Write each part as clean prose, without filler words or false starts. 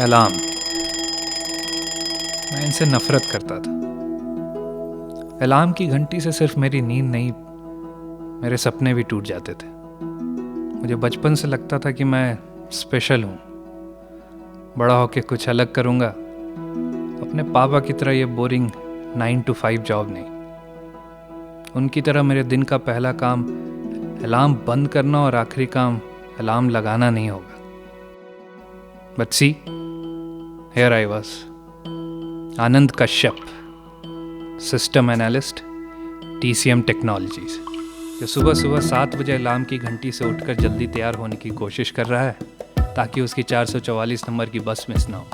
Alarm. मैं इनसे नफरत करता था। अलार्म की घंटी से सिर्फ मेरी नींद नहीं, मेरे सपने भी टूट जाते थे। मुझे बचपन से लगता था कि मैं स्पेशल हूँ, बड़ा होके कुछ अलग करूँगा, अपने पापा की तरह ये बोरिंग 9 to 5 जॉब नहीं। उनकी तरह मेरे दिन का पहला काम अलार्म बंद करना और आखिरी काम अलार्म लगाना नहीं होगा। But see, here I was, Anand Kashyap, system analyst, TCM technologies, जो सुबह सुबह 7 बजे अलार्म की घंटी से उठकर जल्दी तैयार होने की कोशिश कर रहा है ताकि उसकी 444 नंबर की बस मिस ना हो।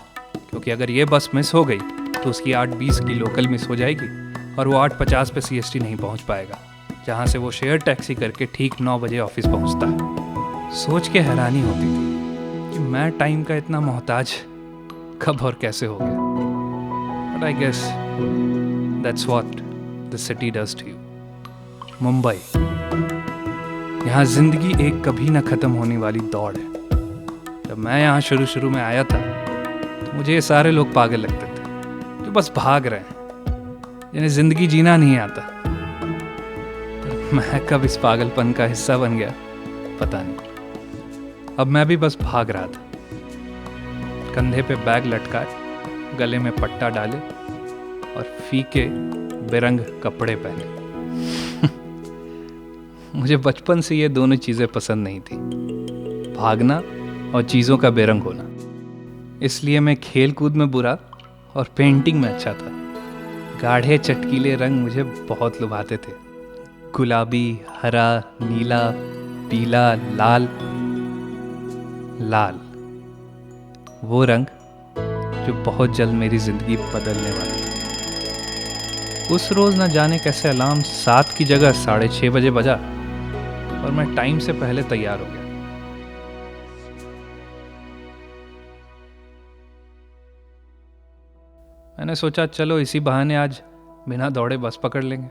क्योंकि अगर ये बस मिस हो गई तो उसकी 8:20 की लोकल मिस हो जाएगी और वो 8:50 पे CST नहीं पहुंच पाएगा, जहां से वो शेयर टैक्सी करके ठीक 9 बजे ऑफिस पहुंचता है। सोच के हैरानी होती थी कि मैं टाइम का इतना मोहताज कब और कैसे हो गया। But I guess that's what the city does to you. Mumbai, यहाँ जिंदगी एक कभी ना खत्म होने वाली दौड़ है। जब मैं यहाँ शुरू में आया था तो मुझे ये सारे लोग पागल लगते थे जो बस भाग रहे हैं, जिन्हें जिंदगी जीना नहीं आता। पर मैं कब इस पागलपन का हिस्सा बन गया पता नहीं। अब मैं भी बस भाग रहा था, कंधे पे बैग लटकाए, गले में पट्टा डाले और फीके बेरंग कपड़े पहने। मुझे बचपन से ये दोनों चीज़ें पसंद नहीं थी, भागना और चीज़ों का बेरंग होना। इसलिए मैं खेल कूद में बुरा और पेंटिंग में अच्छा था। गाढ़े चटकीले रंग मुझे बहुत लुभाते थे, गुलाबी, हरा, नीला, पीला, लाल। लाल, वो रंग जो बहुत जल्द मेरी जिंदगी बदलने वाली है। उस रोज न जाने कैसे अलार्म 7 की जगह 6:30 बजे बजा और मैं टाइम से पहले तैयार हो गया। मैंने सोचा चलो इसी बहाने आज बिना दौड़े बस पकड़ लेंगे,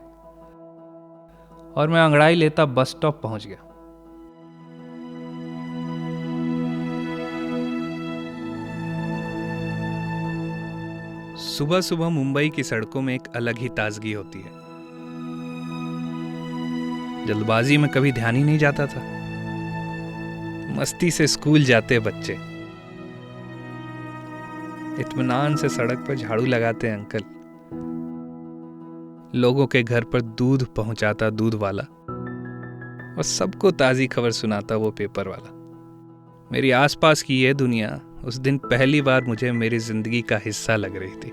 और मैं अंगड़ाई लेता बस स्टॉप पहुंच गया। सुबह सुबह मुंबई की सड़कों में एक अलग ही ताजगी होती है। जल्दबाजी में कभी ध्यान ही नहीं जाता था। मस्ती से स्कूल जाते बच्चे, इत्मीनान से सड़क पर झाड़ू लगाते अंकल, लोगों के घर पर दूध पहुंचाता दूध वाला और सबको ताजी खबर सुनाता वो पेपर वाला। मेरी आसपास की ये दुनिया उस दिन पहली बार मुझे मेरी जिंदगी का हिस्सा लग रही थी।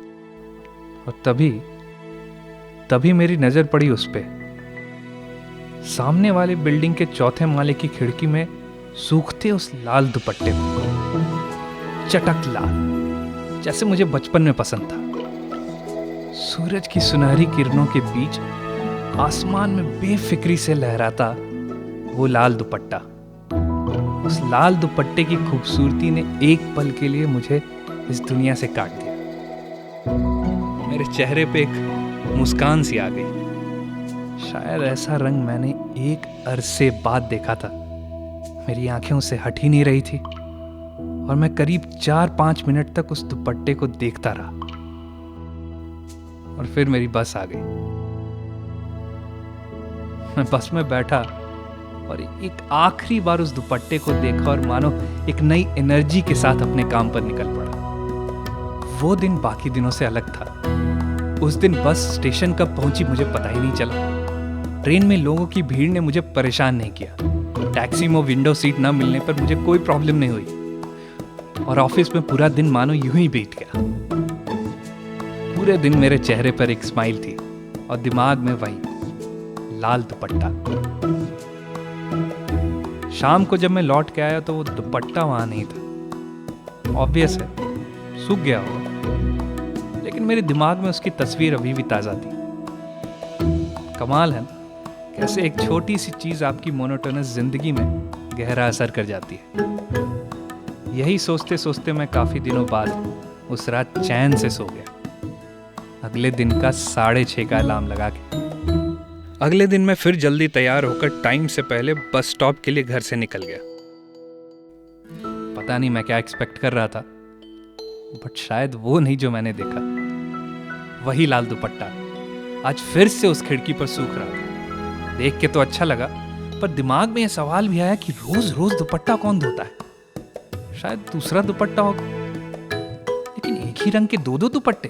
और तभी मेरी नजर पड़ी उस पे, सामने वाले बिल्डिंग के 4थे माले की खिड़की में सूखते उस लाल दुपट्टे पर, चटक लाल, जैसे मुझे बचपन में पसंद था। सूरज की सुनहरी किरणों के बीच आसमान में बेफिक्री से लहराता वो लाल दुपट्टा। उस लाल दुपट्टे की खूबसूरती ने एक पल के लिए मुझे इस दुनिया से काट दिया। मेरे चेहरे पे एक मुस्कान सी आ गई। शायद ऐसा रंग मैंने एक अरसे बाद देखा था। मेरी आंखें उससे हट ही नहीं रही थी और मैं करीब 4-5 मिनट तक उस दुपट्टे को देखता रहा। और फिर मेरी बस आ गई। मैं बस में बैठा और एक आखिरी बार उस दुपट्टे को देखा और मानो एक नई एनर्जी के साथ अपने काम पर निकल पड़ा। वो दिन बाकी दिनों से अलग था। उस दिन बस स्टेशन कब पहुंची मुझे पता ही नहीं चला। ट्रेन में लोगों की भीड़ ने मुझे परेशान नहीं किया। टैक्सी में विंडो सीट ना मिलने पर मुझे कोई प्रॉब्लम नहीं हुई। और ऑफिस में पूरा दिन मानो यूं ही बीत गया। पूरे दिन मेरे चेहरे पर एक स्माइल थी और दिमाग में वही लाल दुपट्टा। शाम को जब मैं लौट के आया तो वो दुपट्टा वहां नहीं था। ऑब्वियस है, सूख गया होगा, लेकिन मेरे दिमाग में उसकी तस्वीर अभी भी ताजा थी। कमाल है ना, कैसे एक छोटी सी चीज आपकी मोनोटोनस जिंदगी में गहरा असर कर जाती है। यही सोचते सोचते मैं काफी दिनों बाद उस रात चैन से सो गया, अगले दिन का 6:30 का अलार्म लगा के। अगले दिन मैं फिर जल्दी तैयार होकर टाइम से पहले बस स्टॉप के लिए घर से निकल गया। पता नहीं मैं क्या एक्सपेक्ट कर रहा था, बट शायद वो नहीं जो मैंने देखा। वही लाल दुपट्टा आज फिर से उस खिड़की पर सूख रहा था। देख के तो अच्छा लगा, पर दिमाग में यह सवाल भी आया कि रोज रोज दुपट्टा कौन धोता है। शायद दूसरा दुपट्टा होगा, लेकिन एक ही रंग के दो दो दुपट्टे।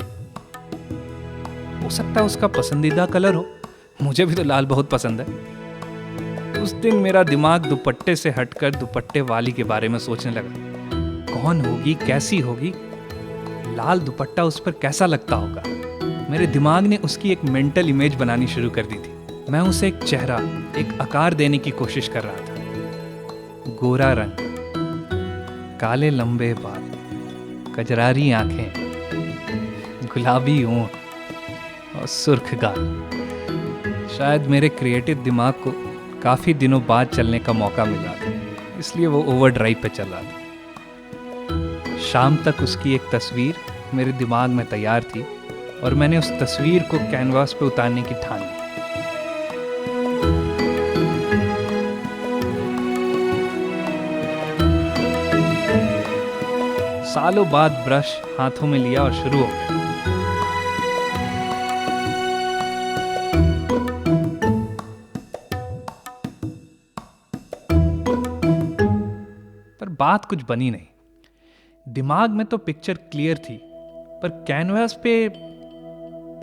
हो सकता है उसका पसंदीदा कलर हो, मुझे भी तो लाल बहुत पसंद है। उस दिन मेरा दिमाग दुपट्टे से हटकर दुपट्टे वाली के बारे में सोचने लगा। कौन होगी, कैसी होगी, लाल दुपट्टा उस पर कैसा लगता होगा। मेरे दिमाग ने उसकी एक मेंटल इमेज बनानी शुरू कर दी थी। मैं उसे एक चेहरा, एक आकार देने की कोशिश कर रहा था। गोरा रंग, काले लंबे बाल, कजरारी आंखें, गुलाबी होंठ और सुर्ख गाल। शायद मेरे क्रिएटिव दिमाग को काफी दिनों बाद चलने का मौका मिला था, इसलिए वो ओवरड्राइव पे चल रहा था। शाम तक उसकी एक तस्वीर मेरे दिमाग में तैयार थी और मैंने उस तस्वीर को कैनवास पे उतारने की ठान ली। सालों बाद ब्रश हाथों में लिया और शुरू हो गया। पर बात कुछ बनी नहीं। दिमाग में तो पिक्चर क्लियर थी, पर कैनवास पे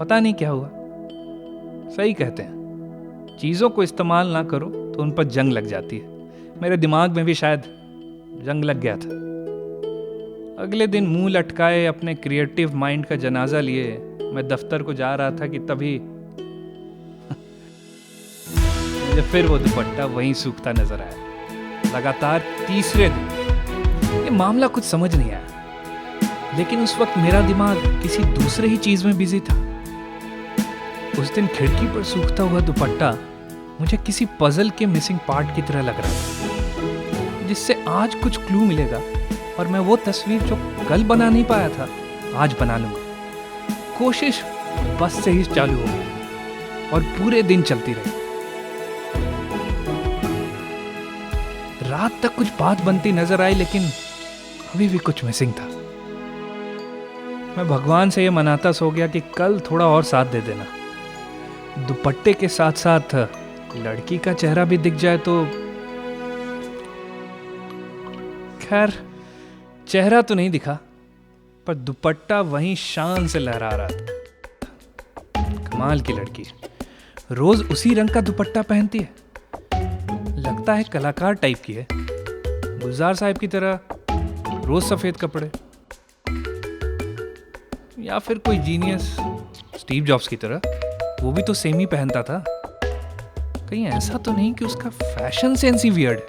पता नहीं क्या हुआ। सही कहते हैं, चीज़ों को इस्तेमाल ना करो तो उन पर जंग लग जाती है। मेरे दिमाग में भी शायद जंग लग गया था। अगले दिन मुंह लटकाए अपने क्रिएटिव माइंड का जनाजा लिए मैं दफ्तर को जा रहा था कि तभी मुझे फिर वो दुपट्टा वहीं सूखता नजर आया। लगातार तीसरे दिन। ये मामला कुछ समझ नहीं आया, लेकिन उस वक्त मेरा दिमाग किसी दूसरे ही चीज में बिजी था। उस दिन खिड़की पर सूखता हुआ दुपट्टा मुझे किसी पजल के मिसिंग पार्ट की तरह लग रहा था, जिससे आज कुछ क्लू मिलेगा और मैं वो तस्वीर जो कल बना नहीं पाया था आज बना लूंगा। कोशिश बस से ही चालू हो गई और पूरे दिन चलती रही। रात तक कुछ बात बनती नजर आई, लेकिन अभी भी कुछ मिसिंग था। मैं भगवान से ये मनाता सो गया कि कल थोड़ा और साथ दे देना। दुपट्टे के साथ साथ लड़की का चेहरा भी दिख जाए तो। खैर, चेहरा तो नहीं दिखा, पर दुपट्टा वहीं शान से लहरा रहा था। कमाल की लड़की, रोज उसी रंग का दुपट्टा पहनती है। लगता है कलाकार टाइप की है, गुलजार साहब की तरह, रोज सफेद कपड़े। या फिर कोई जीनियस स्टीव जॉब्स की तरह, वो भी तो सेम ही पहनता था। कहीं ऐसा तो नहीं कि उसका फैशन सेंस ही वियर्ड है?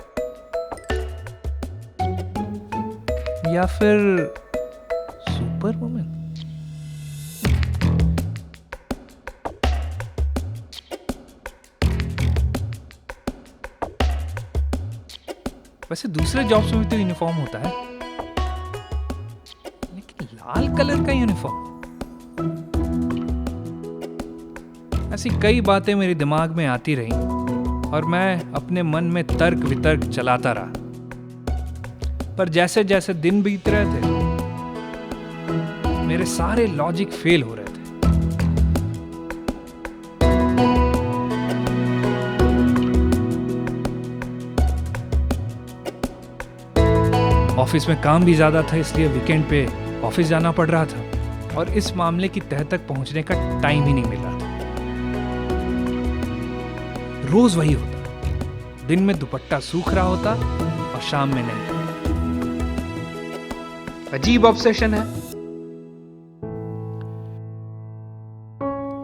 या फिर सुपर वुमन? वैसे दूसरे जॉब्स में भी तो यूनिफॉर्म होता है, लेकिन लाल कलर का यूनिफॉर्म। ऐसी कई बातें मेरे दिमाग में आती रहीं और मैं अपने मन में तर्क वितर्क चलाता रहा। पर जैसे जैसे दिन बीत रहे थे, मेरे सारे लॉजिक फेल हो रहे थे। ऑफिस में काम भी ज्यादा था, इसलिए वीकेंड पे ऑफिस जाना पड़ रहा था और इस मामले की तह तक पहुंचने का टाइम ही नहीं मिल रहा था। रोज वही होता, दिन में दुपट्टा सूख रहा होता और शाम में नहीं। अजीब ऑब्सेशन है।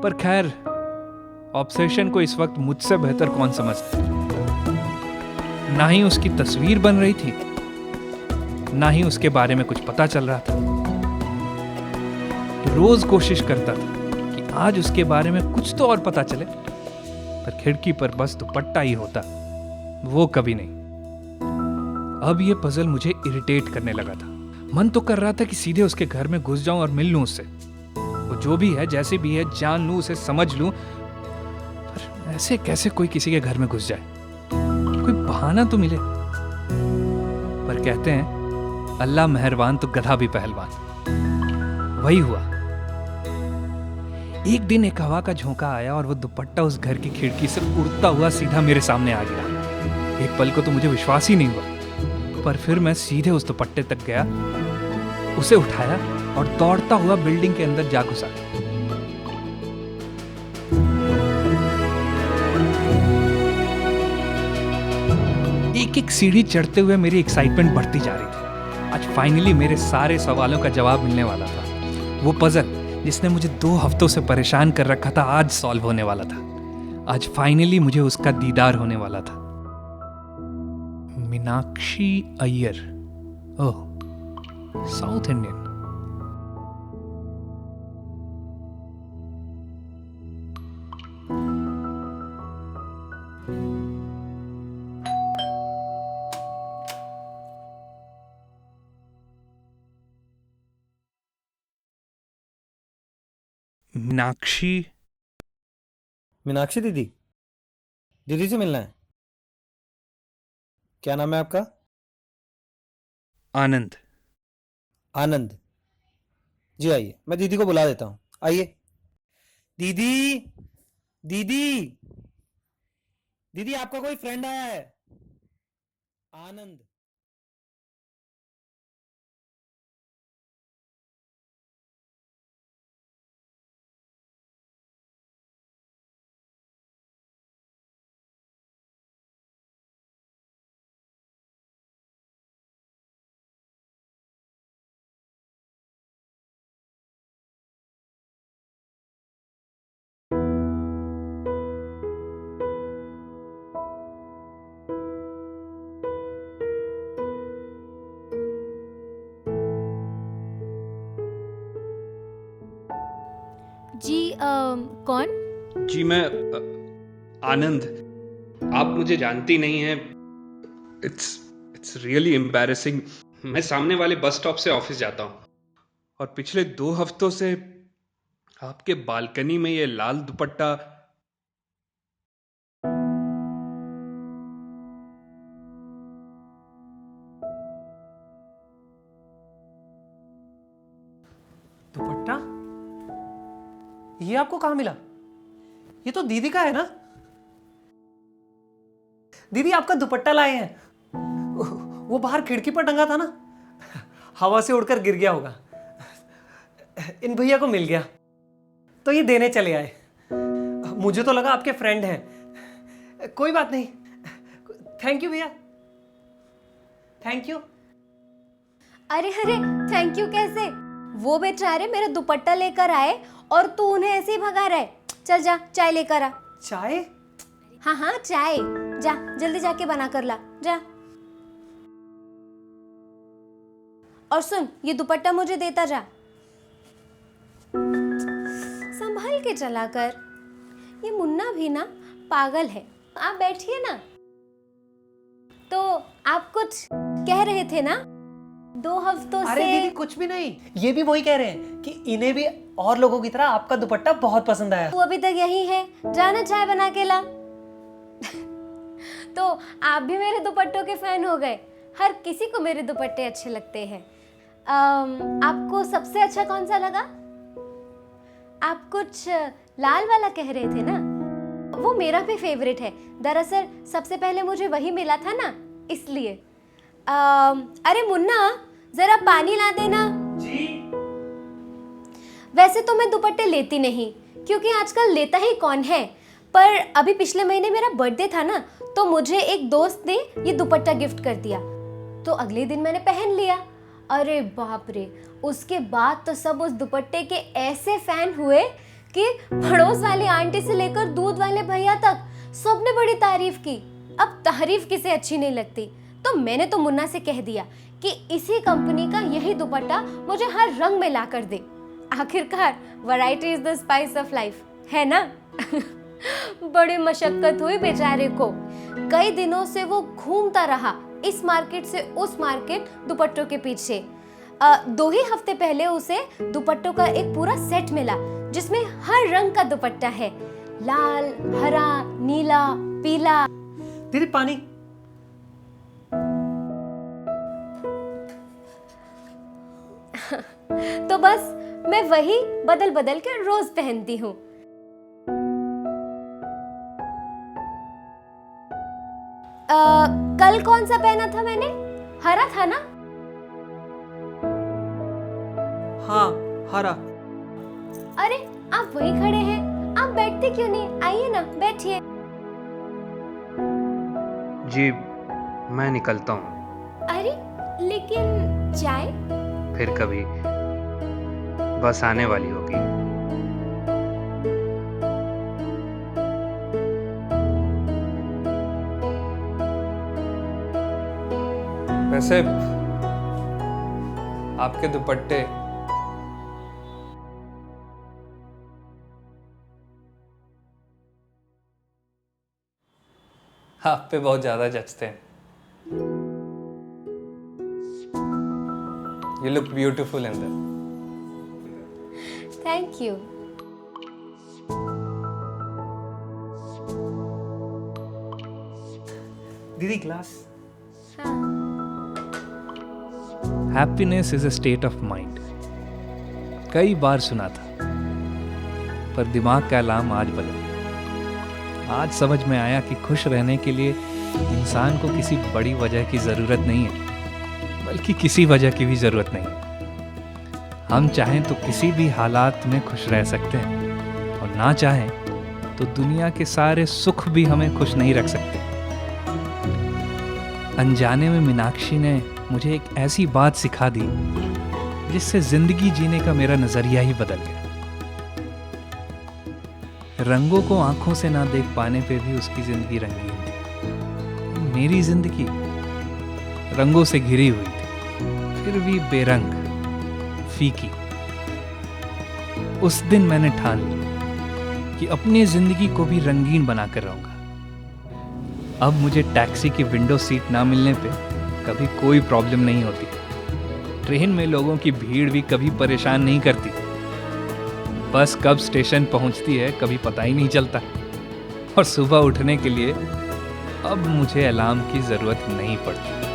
पर खैर, ऑब्सेशन को इस वक्त मुझसे बेहतर कौन समझता। ना ही उसकी तस्वीर बन रही थी, ना ही उसके बारे में कुछ पता चल रहा था। रोज कोशिश करता था कि आज उसके बारे में कुछ तो और पता चले, पर खिड़की पर बस दुपट्टा ही होता, वो कभी नहीं। अब ये पजल मुझे इरिटेट करने लगा था। मन तो कर रहा था कि सीधे उसके घर में घुस जाऊं और मिल लूं उससे। वो जो भी है, जैसे भी है, जान लूं, उसे समझ लूं। पर ऐसे कैसे कोई किसी के घर में घुस जाए? कोई बहाना तो मिले। पर कहते हैं, अल्लाह मेहरबान तो गधा भी पहलवान। वही हुआ। एक दिन एक हवा का झोंका आया और वो दुपट्टा उस घर की खिड़की से उड़ता हुआ सीधा मेरे सामने आ गिरा। एक पल को तो मुझे विश्वास ही नहीं हुआ, पर फिर मैं सीधे उस दुपट्टे तक गया, उसे उठाया और दौड़ता हुआ बिल्डिंग के अंदर जा घुसा। एक एक सीढ़ी चढ़ते हुए मेरी एक्साइटमेंट बढ़ती जा रही थी। आज फाइनली मेरे सारे सवालों का जवाब मिलने वाला था। वो पजल जिसने मुझे 2 हफ्तों से परेशान कर रखा था आज सॉल्व होने वाला था। आज फाइनली मुझे उसका दीदार होने वाला था। मीनाक्षी अय्यर, ओह, साउथ इंडियन। मीनाक्षी मीनाक्षी दीदी, दीदी से मिलना है। क्या नाम है आपका? आनंद। आनंद जी, आइए, मैं दीदी को बुला देता हूँ। आइए। दीदी, दीदी, दीदी, आपका कोई फ्रेंड आया है। आनंद। जी कौन? जी मैं आनंद। आप मुझे जानती नहीं हैं। It's it's really embarrassing. मैं सामने वाले बस स्टॉप से ऑफिस जाता हूँ और पिछले 2 हफ्तों से आपके बालकनी में ये लाल दुपट्टा। दुपट्टा? ये आपको कहाँ मिला? ये तो दीदी का है ना? दीदी आपका दुपट्टा लाए हैं। वो बाहर खिड़की पर टंगा था ना, हवा से उड़कर गिर गया होगा। इन भैया को मिल गया तो ये देने चले आए। मुझे तो लगा आपके फ्रेंड हैं। कोई बात नहीं, थैंक यू भैया, थैंक यू। अरे अरे, थैंक यू कैसे? वो बेचारे मेरा दुपट्टा लेकर आए और तू उन्हें ऐसे ही भगा रहा है। चल जा, चाय लेकर आ। चाय? हाँ हाँ, चाय। जा जल्दी जाके बना कर ला, जा। और सुन, ये दुपट्टा मुझे देता जा, संभाल के चला कर। ये मुन्ना भी ना पागल है। आप बैठिए ना। तो आप कुछ कह रहे थे ना? 2 हफ्तों अरे से। दीदी कुछ भी नहीं, ये भी वही कह रहे हैं कि इन्हें भी और लोगों की तरह आपका दुपट्टा बहुत पसंद आया। तू अभी तक यही है, जाना चाय बना के ला। तो आप भी मेरे दुपट्टों के फैन हो गए। हर किसी को मेरे दुपट्टे अच्छे लगते हैं। आपको सबसे अच्छा कौन सा लगा? आप कुछ लाल वाला कह रहे थे ना? वो मेरा भी फेवरेट है। दरअसल सबसे पहले मुझे वही मिला था ना, इसलिए। अरे मुन्ना, जरा पानी ला देना। जी। वैसे तो मैं दुपट्टे लेती नहीं, क्योंकि आजकल लेता ही कौन है। पर अभी पिछले महीने मेरा बर्थडे था ना, तो मुझे एक दोस्त ने ये दुपट्टा गिफ्ट कर दिया, तो अगले दिन मैंने पहन लिया। अरे बाप रे, उसके बाद तो सब उस दुपट्टे के ऐसे फैन हुए कि पड़ोस वाली आंटी से लेकर दूध वाले भैया तक सबने बड़ी तारीफ की। अब तारीफ किसे अच्छी नहीं लगती, तो मैंने तो मुन्ना से कह दिया कि इसी कंपनी का यही दुपट्टा मुझे हर रंग में ला कर दे। आखिरकार variety is the spice of life, है ना? बड़ी मशक्कत हुई बेचारे को। कई दिनों से वो घूमता रहा इस मार्केट से उस मार्केट दुपट्टों के पीछे। 2 ही हफ्ते पहले उसे दुपट्टों का एक पूरा सेट मिला, जिसमें हर रंग का दुपट्टा है। लाल, हरा, नीला, पीला। दीदी पानी। तो बस मैं वही बदल बदल कर रोज पहनती हूँ। कल कौन सा पहना था मैंने? हरा था ना? हाँ, हरा। अरे आप वही खड़े हैं, आप बैठते क्यों नहीं? आइए ना, बैठिए। जी मैं निकलता हूँ। अरे लेकिन चाय? फिर कभी, बस आने वाली होगी। वैसे आपके दुपट्टे आप पे बहुत ज्यादा जचते हैं। You look beautiful in them. Thank you. दीदी glass. Happiness is a state of mind, कई बार सुना था, पर दिमाग का अलार्म आज बजा। आज समझ में आया कि खुश रहने के लिए इंसान को किसी बड़ी वजह की ज़रूरत नहीं है, बल्कि किसी वजह की भी ज़रूरत नहीं है। हम चाहें तो किसी भी हालात में खुश रह सकते हैं, और ना चाहें तो दुनिया के सारे सुख भी हमें खुश नहीं रख सकते। अनजाने में मीनाक्षी ने मुझे एक ऐसी बात सिखा दी जिससे ज़िंदगी जीने का मेरा नज़रिया ही बदल गया। रंगों को आंखों से ना देख पाने पे भी उसकी जिंदगी रंगीन थी। मेरी जिंदगी रंगों से घिरी हुई थी, फिर भी बेरंग, फीकी। उस दिन मैंने ठान लिया कि अपनी जिंदगी को भी रंगीन बनाकर रहूंगा। अब मुझे टैक्सी की विंडो सीट ना मिलने पे कभी कोई प्रॉब्लम नहीं होती। ट्रेन में लोगों की भीड़ भी कभी परेशान नहीं करती। बस कब स्टेशन पहुंचती है कभी पता ही नहीं चलता। और सुबह उठने के लिए अब मुझे अलार्म की ज़रूरत नहीं पड़ती।